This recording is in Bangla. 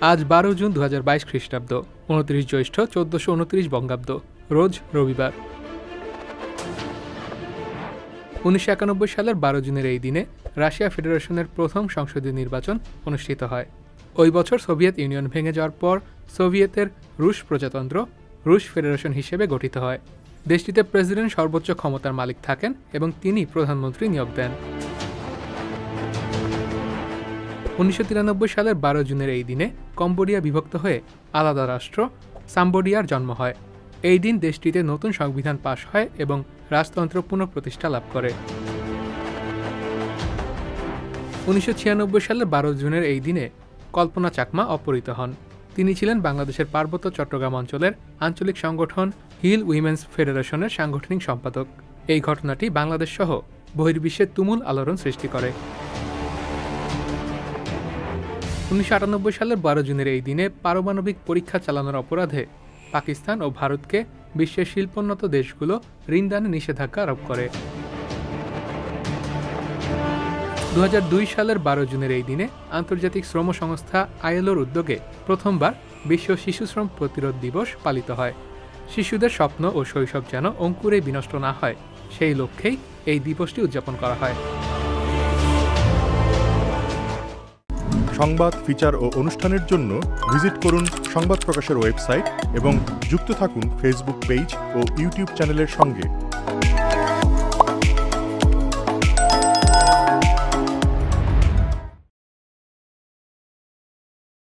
আজ 12 জুন 2022 খ্রিস্টাব্দ, 29 জ্যৈষ্ঠ 1429 বঙ্গাব্দ, রোজ রবিবার। 1991 সালের 12 জুনের এই দিনে রাশিয়া ফেডারেশনের প্রথম সংসদীয় নির্বাচন অনুষ্ঠিত হয়। ওই বছর সোভিয়েত ইউনিয়ন ভেঙে যাওয়ার পর সোভিয়েতের রুশ প্রজাতন্ত্র রুশ ফেডারেশন হিসেবে গঠিত হয়। দেশটিতে প্রেসিডেন্ট সর্বোচ্চ ক্ষমতার মালিক থাকেন এবং তিনি প্রধানমন্ত্রী নিয়োগ দেন। 1993 সালের 12 জুনের এই দিনে কম্বোডিয়া বিভক্ত হয়ে আলাদা রাষ্ট্র সাম্বোডিয়ার জন্ম হয়। এই দিন দেশটিতে নতুন সংবিধান পাশ হয় এবং রাজতন্ত্র পুনঃপ্রতিষ্ঠা লাভ করে। 1996 সালের 12 জুনের এই দিনে কল্পনা চাকমা অপহৃত হন। তিনি ছিলেন বাংলাদেশের পার্বত্য চট্টগ্রাম অঞ্চলের আঞ্চলিক সংগঠন হিল উইমেন্স ফেডারেশনের সাংগঠনিক সম্পাদক। এই ঘটনাটি বাংলাদেশ সহ বহির্বিশ্বে তুমুল আলোড়ন সৃষ্টি করে। 1998 সালের 12 জুনের এই দিনে পারমাণবিক পরীক্ষা চালানোর অপরাধে পাকিস্তান ও ভারতকে বিশ্বের শিল্পোন্নত দেশগুলো ঋণদানে নিষেধাজ্ঞা আরোপ করে। 2002 সালের 12 জুনের এই দিনে আন্তর্জাতিক শ্রম সংস্থা আইএলওর উদ্যোগে প্রথমবার বিশ্ব শিশুশ্রম প্রতিরোধ দিবস পালিত হয়। শিশুদের স্বপ্ন ও শৈশব যেন অঙ্কুরে বিনষ্ট না হয়, সেই লক্ষ্যেই এই দিবসটি উদযাপন করা হয়। সংবাদ, ফিচার ও অনুষ্ঠানের জন্য ভিজিট করুন সংবাদ প্রকাশের ওয়েবসাইট এবং যুক্ত থাকুন ফেসবুক পেজ ও ইউটিউব চ্যানেলের সঙ্গে।